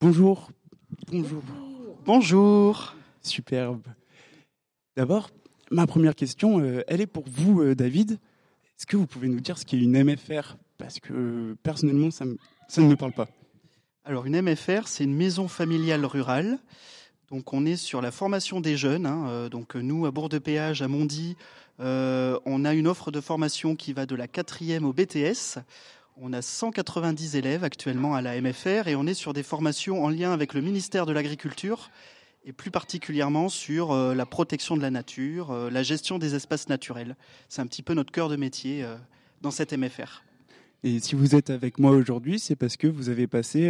Bonjour. Bonjour. Bonjour. Superbe. D'abord, ma première question, elle est pour vous, David. Est-ce que vous pouvez nous dire ce qu'est une MFR? Parce que personnellement, ça ne me parle pas. Alors une MFR, c'est une maison familiale rurale. Donc on est sur la formation des jeunes. Donc nous, à Bourg-de-Péage, à Mondy, on a une offre de formation qui va de la 4e au BTS. On a 190 élèves actuellement à la MFR et on est sur des formations en lien avec le ministère de l'Agriculture et plus particulièrement sur la protection de la nature, la gestion des espaces naturels. C'est un petit peu notre cœur de métier dans cette MFR. Et si vous êtes avec moi aujourd'hui, c'est parce que vous avez passé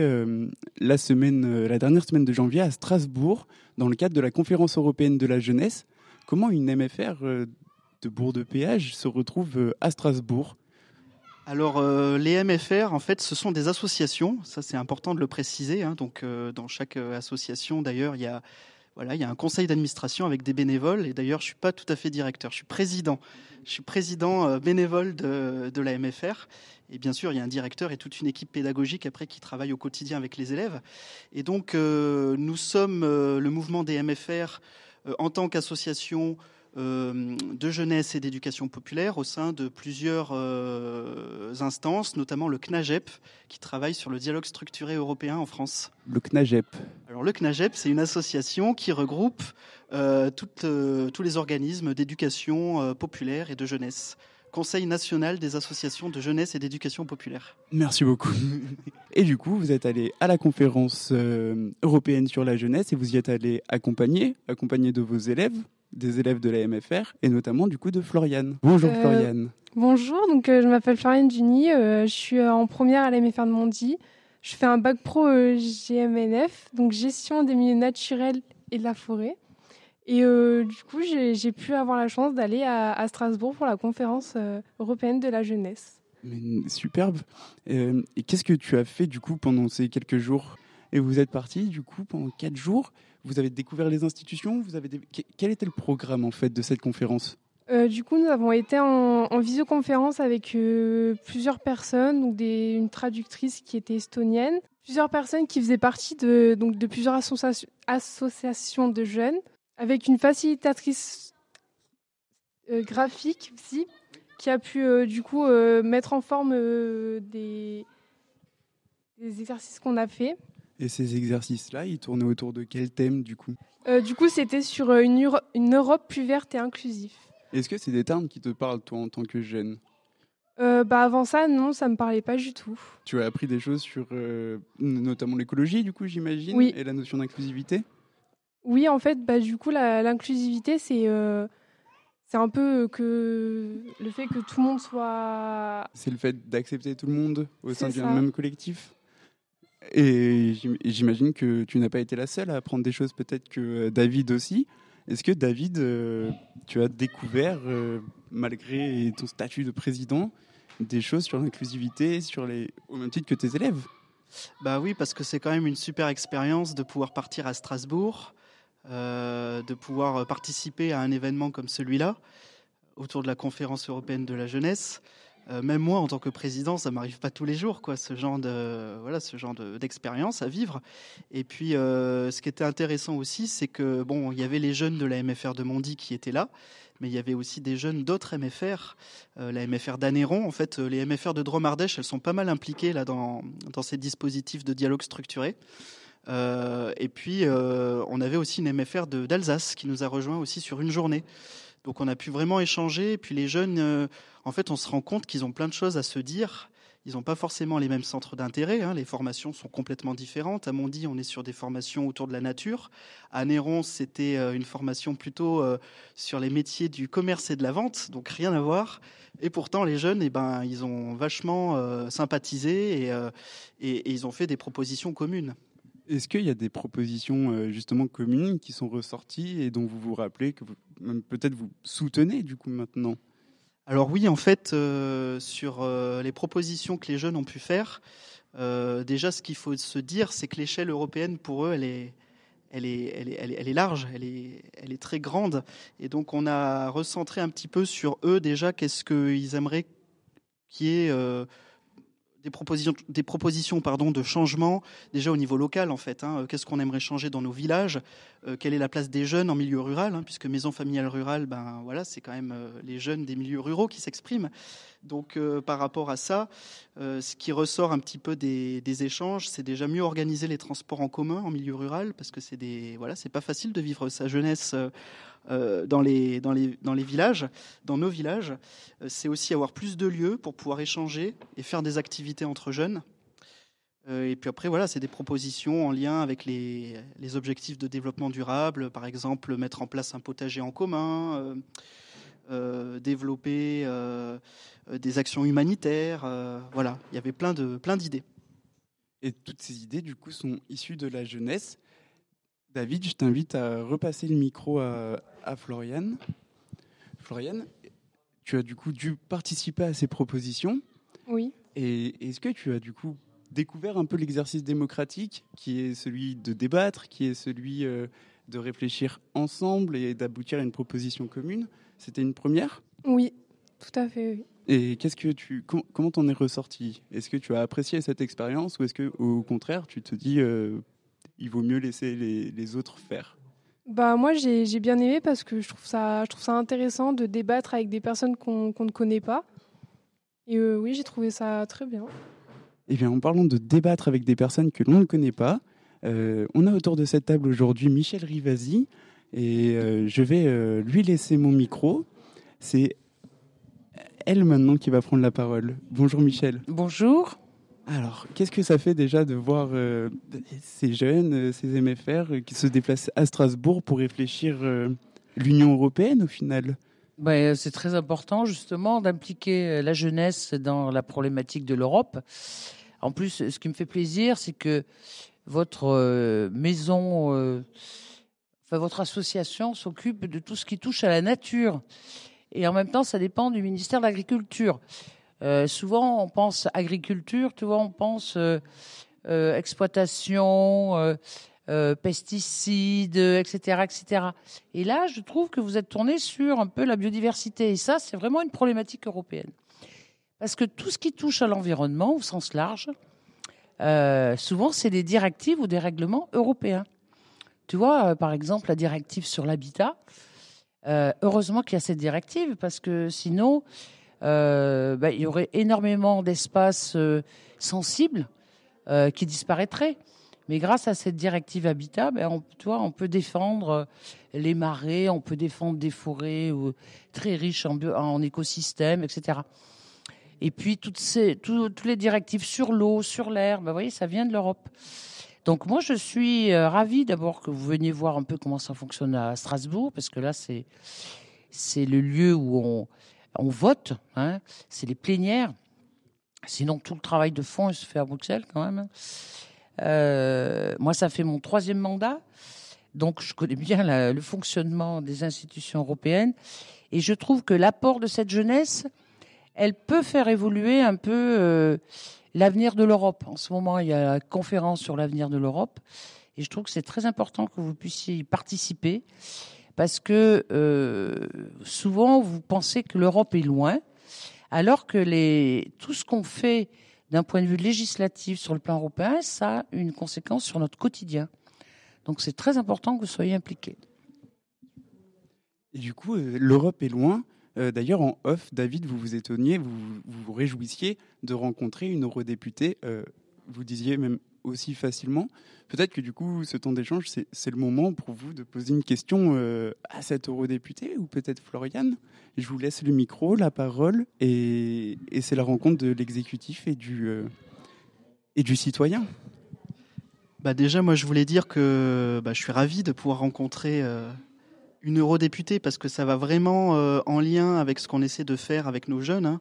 la dernière semaine de janvier à Strasbourg dans le cadre de la Conférence européenne de la jeunesse. Comment une MFR de Bourg-de-Péage se retrouve à Strasbourg? Alors, les MFR, en fait, ce sont des associations. Ça, c'est important de le préciser. Donc, dans chaque association, d'ailleurs, il y a un conseil d'administration avec des bénévoles. Et d'ailleurs, je suis pas tout à fait directeur. Je suis président. Je suis président bénévole de la MFR. Et bien sûr, il y a un directeur et toute une équipe pédagogique après qui travaille au quotidien avec les élèves. Et donc, nous sommes le mouvement des MFR en tant qu'association de jeunesse et d'éducation populaire au sein de plusieurs instances, notamment le CNAGEP, qui travaille sur le dialogue structuré européen en France. Le CNAGEP. Alors le CNAGEP, c'est une association qui regroupe tous les organismes d'éducation populaire et de jeunesse. Conseil national des associations de jeunesse et d'éducation populaire. Merci beaucoup. Et du coup, vous êtes allé à la conférence européenne sur la jeunesse et vous y êtes allé accompagné de vos élèves, des élèves de la MFR et notamment du coup de Floriane. Bonjour Floriane. Bonjour, donc je m'appelle Floriane Duny, je suis en première à la MFR de Mondy. Je fais un bac pro GMNF, donc gestion des milieux naturels et de la forêt. Et du coup, j'ai pu avoir la chance d'aller à Strasbourg pour la conférence européenne de la jeunesse. Superbe. Et qu'est-ce que tu as fait du coup pendant ces quelques jours? Et vous êtes parti du coup pendant 4 jours. Vous avez découvert les institutions. Quel était le programme en fait de cette conférence? Du coup, nous avons été en visioconférence avec plusieurs personnes, donc une traductrice qui était estonienne, plusieurs personnes qui faisaient partie de plusieurs associations de jeunes, avec une facilitatrice graphique aussi, qui a pu mettre en forme des exercices qu'on a fait. Et ces exercices-là, ils tournaient autour de quel thème du coup? Du coup, c'était sur une Europe plus verte et inclusive. Est-ce que c'est des termes qui te parlent toi en tant que jeune? Avant ça, non, ça me parlait pas du tout. Tu as appris des choses sur notamment l'écologie, du coup, j'imagine, oui. Et la notion d'inclusivité? Oui, en fait, du coup, l'inclusivité, c'est un peu que le fait que tout le monde soit... C'est le fait d'accepter tout le monde au sein C'est d'un ça. même collectif. Et j'imagine que tu n'as pas été la seule à apprendre des choses, peut-être que David aussi. Est-ce que David, tu as découvert, malgré ton statut de président, des choses sur l'inclusivité, au même titre que tes élèves? Bah oui, parce que c'est quand même une super expérience de pouvoir partir à Strasbourg, de pouvoir participer à un événement comme celui-là, autour de la conférence européenne de la jeunesse. Même moi, en tant que président, ça m'arrive pas tous les jours, quoi, ce genre d'expérience à vivre. Et puis, ce qui était intéressant aussi, c'est que bon, il y avait les jeunes de la MFR de Mondy qui étaient là, mais il y avait aussi des jeunes d'autres MFR, la MFR d'Anneyron. En fait, les MFR de Drôme-Ardèche, elles sont pas mal impliquées là dans ces dispositifs de dialogue structuré. Et puis, on avait aussi une MFR d'Alsace qui nous a rejoint aussi sur une journée. Donc on a pu vraiment échanger. Et puis les jeunes, en fait, on se rend compte qu'ils ont plein de choses à se dire. Ils n'ont pas forcément les mêmes centres d'intérêt. Les formations sont complètement différentes. À Mondy, on est sur des formations autour de la nature. À Néron, c'était une formation plutôt sur les métiers du commerce et de la vente. Donc rien à voir. Et pourtant, les jeunes, ils ont vachement sympathisé et ils ont fait des propositions communes. Est-ce qu'il y a des propositions justement communes qui sont ressorties et dont vous vous rappelez, que peut-être vous soutenez du coup maintenant? Alors oui, en fait, sur les propositions que les jeunes ont pu faire, déjà ce qu'il faut se dire, c'est que l'échelle européenne pour eux, elle est large, elle est très grande. Et donc on a recentré un petit peu sur eux déjà qu'est-ce qu'ils aimeraient qu'il y ait des propositions de changement, déjà au niveau local en fait. Qu'est-ce qu'on aimerait changer dans nos villages, quelle est la place des jeunes en milieu rural, puisque maison familiale rurale, c'est quand même les jeunes des milieux ruraux qui s'expriment. Donc par rapport à ça, ce qui ressort un petit peu des échanges, c'est déjà mieux organiser les transports en commun en milieu rural, parce que c'est pas facile de vivre sa jeunesse dans les villages, dans nos villages. C'est aussi avoir plus de lieux pour pouvoir échanger et faire des activités entre jeunes. Et puis après, c'est des propositions en lien avec les objectifs de développement durable. Par exemple, mettre en place un potager en commun, développer des actions humanitaires. Il y avait plein d'idées. Et toutes ces idées, du coup, sont issues de la jeunesse. David, je t'invite à repasser le micro à Floriane. Floriane, tu as du coup dû participer à ces propositions. Oui. Et est-ce que tu as du coup découvert un peu l'exercice démocratique, qui est celui de débattre, qui est celui de réfléchir ensemble et d'aboutir à une proposition commune? C'était une première? Oui, tout à fait, oui. Et comment t'en es ressorti? Est-ce que tu as apprécié cette expérience ou est-ce que au contraire tu te dis il vaut mieux laisser les autres faire? Moi, j'ai bien aimé parce que je trouve ça intéressant de débattre avec des personnes qu'on ne connaît pas. Et oui, j'ai trouvé ça très bien. Eh bien, en parlant de débattre avec des personnes que l'on ne connaît pas, on a autour de cette table aujourd'hui Michel Rivasi et je vais lui laisser mon micro. C'est elle maintenant qui va prendre la parole. Bonjour Michel. Bonjour. Alors, qu'est-ce que ça fait déjà de voir ces jeunes, ces MFR qui se déplacent à Strasbourg pour réfléchir l'Union européenne au final? C'est très important justement d'impliquer la jeunesse dans la problématique de l'Europe. En plus, ce qui me fait plaisir, c'est que votre votre association s'occupe de tout ce qui touche à la nature. Et en même temps, ça dépend du ministère de l'Agriculture. Souvent, on pense agriculture, on pense exploitation, pesticides, etc., etc. Et là, je trouve que vous êtes tourné sur un peu la biodiversité. Et ça, c'est vraiment une problématique européenne. Parce que tout ce qui touche à l'environnement, au sens large, souvent, c'est des directives ou des règlements européens. Tu vois, par exemple, la directive sur l'habitat. Heureusement qu'il y a cette directive, parce que sinon, il y aurait énormément d'espaces sensibles qui disparaîtraient. Mais grâce à cette directive Habitat, on peut défendre les marais, on peut défendre des forêts très riches en écosystèmes, etc. Et puis toutes les directives sur l'eau, sur l'air, vous voyez, ça vient de l'Europe. Donc moi, je suis ravie d'abord que vous veniez voir un peu comment ça fonctionne à Strasbourg, parce que là, c'est le lieu où on vote, c'est les plénières. Sinon, tout le travail de fond, il se fait à Bruxelles quand même. Moi, ça fait mon 3e mandat, donc je connais bien le fonctionnement des institutions européennes. Et je trouve que l'apport de cette jeunesse, elle peut faire évoluer un peu l'avenir de l'Europe. En ce moment, il y a la conférence sur l'avenir de l'Europe. Et je trouve que c'est très important que vous puissiez y participer. Parce que souvent, vous pensez que l'Europe est loin, alors que tout ce qu'on fait d'un point de vue législatif sur le plan européen, ça a une conséquence sur notre quotidien. Donc c'est très important que vous soyez impliqués. Et du coup, l'Europe est loin. D'ailleurs, en off, David, vous vous étonniez, vous vous réjouissiez de rencontrer une eurodéputée, vous disiez même aussi facilement. Peut-être que du coup, ce temps d'échange, c'est le moment pour vous de poser une question à cette eurodéputée, ou peut-être Floriane. Je vous laisse le micro, la parole, et c'est la rencontre de l'exécutif et du citoyen. Déjà, moi, je voulais dire que je suis ravi de pouvoir rencontrer une eurodéputée, parce que ça va vraiment en lien avec ce qu'on essaie de faire avec nos jeunes.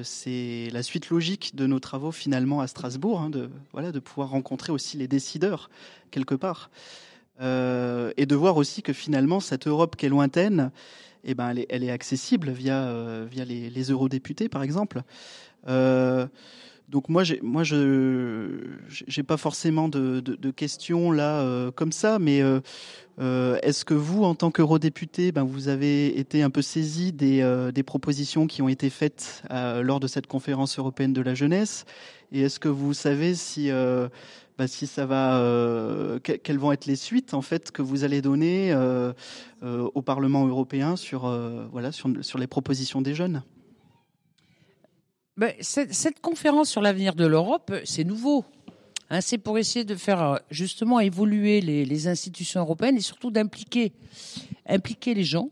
C'est la suite logique de nos travaux finalement à Strasbourg, de pouvoir rencontrer aussi les décideurs quelque part, et de voir aussi que finalement cette Europe qui est lointaine, elle est accessible via les eurodéputés par exemple. Donc j'ai pas forcément de questions là comme ça, mais est-ce que vous, en tant qu'eurodéputé, vous avez été un peu saisi des propositions qui ont été faites lors de cette conférence européenne de la jeunesse? Et est-ce que vous savez si ça va, quelles vont être les suites en fait que vous allez donner au Parlement européen sur les propositions des jeunes? Cette conférence sur l'avenir de l'Europe, c'est nouveau. C'est pour essayer de faire justement évoluer les institutions européennes et surtout impliquer les gens,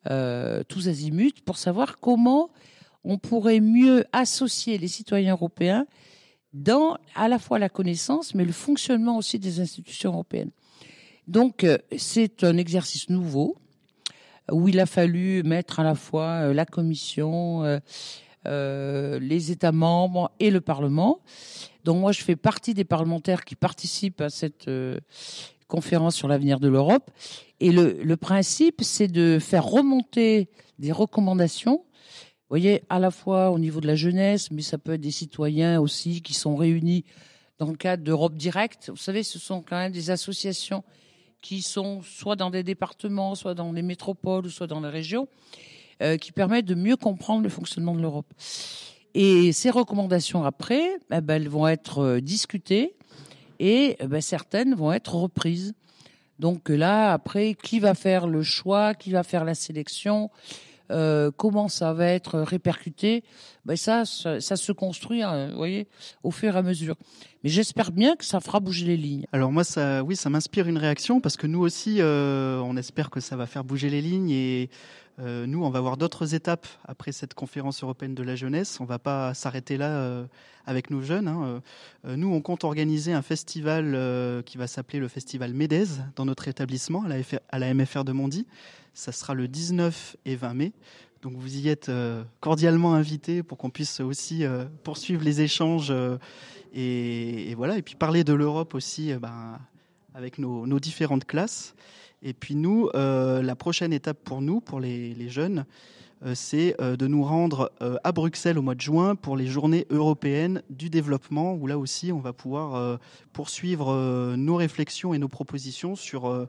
tous azimuts, pour savoir comment on pourrait mieux associer les citoyens européens dans à la fois la connaissance, mais le fonctionnement aussi des institutions européennes. Donc, c'est un exercice nouveau où il a fallu mettre à la fois la Commission, les États membres et le Parlement. Donc moi, je fais partie des parlementaires qui participent à cette conférence sur l'avenir de l'Europe. Et le principe, c'est de faire remonter des recommandations, vous voyez, à la fois au niveau de la jeunesse, mais ça peut être des citoyens aussi qui sont réunis dans le cadre d'Europe Direct. Vous savez, ce sont quand même des associations qui sont soit dans des départements, soit dans les métropoles, ou soit dans les régions, qui permettent de mieux comprendre le fonctionnement de l'Europe. Et ces recommandations, après, elles vont être discutées et certaines vont être reprises. Donc là, après, qui va faire le choix, qui va faire la sélection, comment ça va être répercuté, ça se construit, vous voyez, au fur et à mesure. Mais j'espère bien que ça fera bouger les lignes. Alors moi, ça m'inspire une réaction parce que nous aussi, on espère que ça va faire bouger les lignes et nous, on va avoir d'autres étapes après cette conférence européenne de la jeunesse. On ne va pas s'arrêter là avec nos jeunes. Nous, on compte organiser un festival qui va s'appeler le Festival MEDES dans notre établissement à la MFR de Mondy. Ça sera le 19 et 20 mai. Donc vous y êtes cordialement invités pour qu'on puisse aussi poursuivre les échanges et voilà. Et puis parler de l'Europe aussi avec nos différentes classes. Et puis nous, la prochaine étape pour les jeunes, c'est de nous rendre à Bruxelles au mois de juin pour les journées européennes du développement, où là aussi on va pouvoir poursuivre nos réflexions et nos propositions sur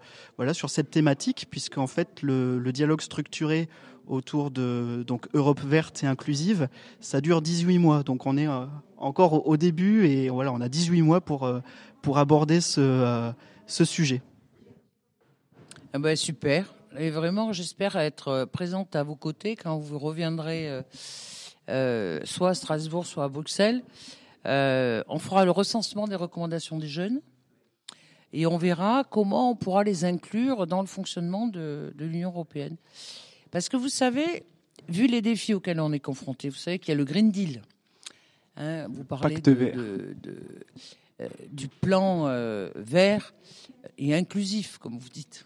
cette thématique, puisqu'en fait le dialogue structuré autour de Europe verte et inclusive, ça dure 18 mois. Donc on est encore au début et voilà, on a 18 mois pour aborder ce sujet. Super. Et vraiment, j'espère être présente à vos côtés quand vous reviendrez soit à Strasbourg, soit à Bruxelles. On fera le recensement des recommandations des jeunes et on verra comment on pourra les inclure dans le fonctionnement de l'Union européenne. Parce que vous savez, vu les défis auxquels on est confronté, vous savez qu'il y a le Green Deal. Vous parlez du plan vert et inclusif, comme vous dites.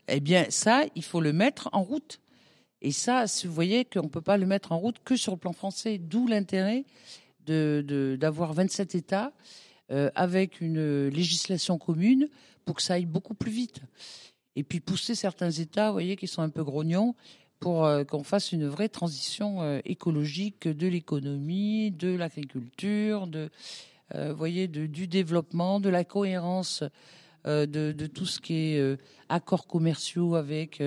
Eh bien, ça, il faut le mettre en route. Et ça, vous voyez qu'on ne peut pas le mettre en route que sur le plan français, d'où l'intérêt d'avoir 27 États avec une législation commune pour que ça aille beaucoup plus vite. Et puis pousser certains États, vous voyez, qui sont un peu grognons, pour qu'on fasse une vraie transition écologique de l'économie, de l'agriculture, du développement, de la cohérence de tout ce qui est accords commerciaux avec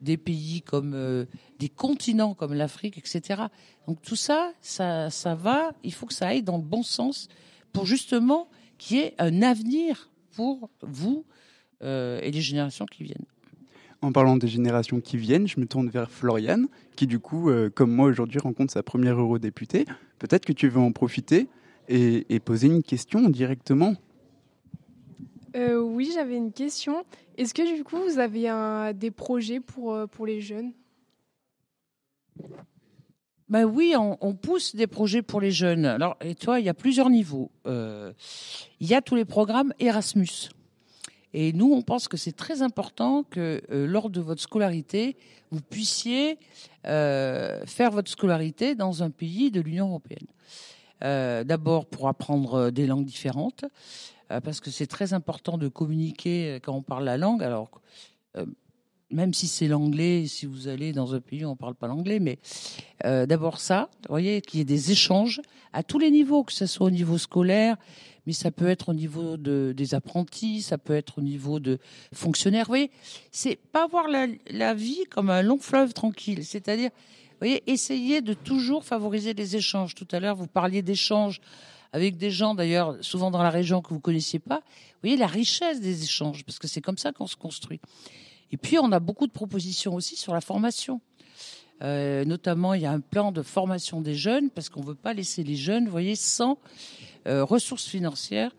des pays comme des continents comme l'Afrique, etc. Donc tout ça, ça va, il faut que ça aille dans le bon sens pour justement qu'il y ait un avenir pour vous et les générations qui viennent. En parlant des générations qui viennent, je me tourne vers Floriane, qui du coup, comme moi aujourd'hui, rencontre sa première eurodéputée. Peut-être que tu veux en profiter et poser une question directement. Oui, j'avais une question. Est-ce que du coup, vous avez des projets pour les jeunes ? Oui, on pousse des projets pour les jeunes. Alors, et toi, il y a plusieurs niveaux. Il y a tous les programmes Erasmus. Et nous, on pense que c'est très important que lors de votre scolarité, vous puissiez faire votre scolarité dans un pays de l'Union européenne. D'abord pour apprendre des langues différentes, parce que c'est très important de communiquer quand on parle la langue. Alors, même si c'est l'anglais, si vous allez dans un pays où on ne parle pas l'anglais, mais d'abord ça, vous voyez, qu'il y ait des échanges à tous les niveaux, que ce soit au niveau scolaire, mais ça peut être au niveau des apprentis, ça peut être au niveau de fonctionnaires. Vous voyez, c'est pas voir la vie comme un long fleuve tranquille, c'est-à-dire, vous voyez, essayer de toujours favoriser les échanges. Tout à l'heure, vous parliez d'échanges avec des gens, d'ailleurs, souvent dans la région que vous connaissiez pas. Vous voyez, la richesse des échanges, parce que c'est comme ça qu'on se construit. Et puis, on a beaucoup de propositions aussi sur la formation. Notamment, il y a un plan de formation des jeunes, parce qu'on ne veut pas laisser les jeunes, vous voyez, sans ressources financières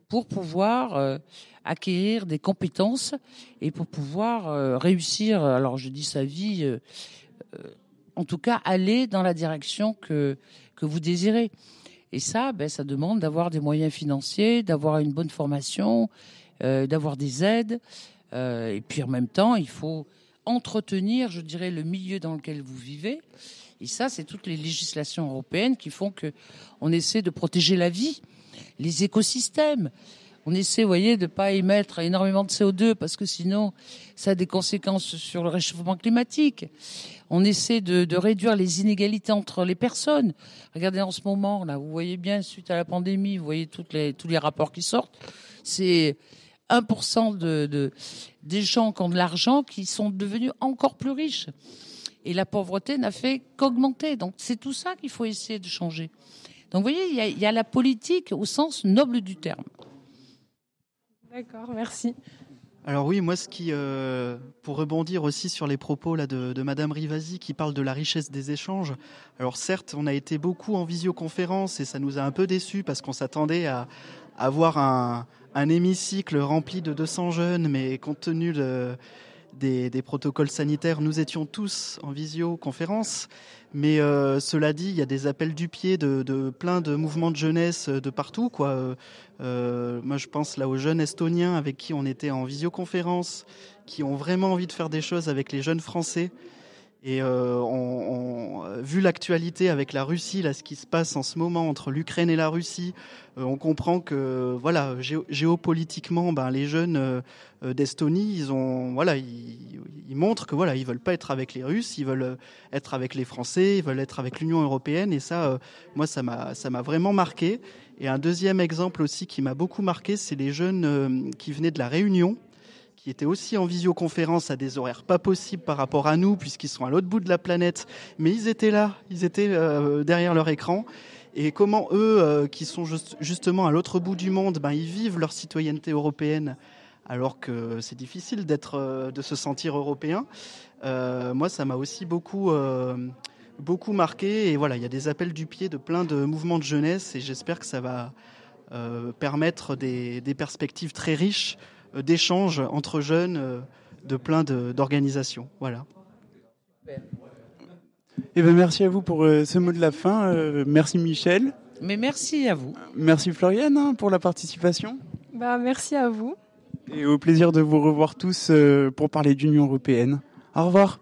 pour pouvoir acquérir des compétences et pour pouvoir réussir, alors je dis sa vie, en tout cas, aller dans la direction que vous désirez. Et ça, ça demande d'avoir des moyens financiers, d'avoir une bonne formation, d'avoir des aides. Et puis en même temps, il faut entretenir, je dirais, le milieu dans lequel vous vivez. Et ça, c'est toutes les législations européennes qui font qu'on essaie de protéger la vie, les écosystèmes. On essaie, vous voyez, de ne pas émettre énormément de CO2 parce que sinon, ça a des conséquences sur le réchauffement climatique. On essaie de réduire les inégalités entre les personnes. Regardez en ce moment, là, vous voyez bien, suite à la pandémie, vous voyez tous les rapports qui sortent. C'est 1% des gens qui ont de l'argent qui sont devenus encore plus riches. Et la pauvreté n'a fait qu'augmenter. Donc, c'est tout ça qu'il faut essayer de changer. Donc, vous voyez, il y a la politique au sens noble du terme. D'accord, merci. Alors oui, moi, pour rebondir aussi sur les propos là, de Madame Rivasi qui parle de la richesse des échanges. Alors certes, on a été beaucoup en visioconférence et ça nous a un peu déçus parce qu'on s'attendait à avoir un hémicycle rempli de 200 jeunes, mais compte tenu des protocoles sanitaires, nous étions tous en visioconférence. Mais cela dit, il y a des appels du pied de plein de mouvements de jeunesse de partout, quoi. Moi, je pense là aux jeunes Estoniens avec qui on était en visioconférence, qui ont vraiment envie de faire des choses avec les jeunes Français. Et vu l'actualité avec la Russie, là, ce qui se passe en ce moment entre l'Ukraine et la Russie, on comprend que voilà, géopolitiquement, les jeunes d'Estonie, ils montrent que voilà, ils veulent pas être avec les Russes, ils veulent être avec les Français, ils veulent être avec l'Union européenne. Et ça, moi, ça m'a vraiment marqué. Et un deuxième exemple aussi qui m'a beaucoup marqué, c'est les jeunes qui venaient de la Réunion, qui étaient aussi en visioconférence à des horaires pas possibles par rapport à nous, puisqu'ils sont à l'autre bout de la planète. Mais ils étaient là, ils étaient derrière leur écran. Et comment eux, qui sont justement à l'autre bout du monde, ils vivent leur citoyenneté européenne, alors que c'est difficile de se sentir européen. Moi, ça m'a aussi beaucoup marqué. Et voilà, il y a des appels du pied de plein de mouvements de jeunesse, et j'espère que ça va permettre des perspectives très riches d'échanges entre jeunes de plein d'organisations. Voilà. Eh ben, merci à vous pour ce mot de la fin. Merci Michel. Mais merci à vous. Merci Floriane pour la participation. Merci à vous. Et au plaisir de vous revoir tous pour parler d'Union européenne. Au revoir.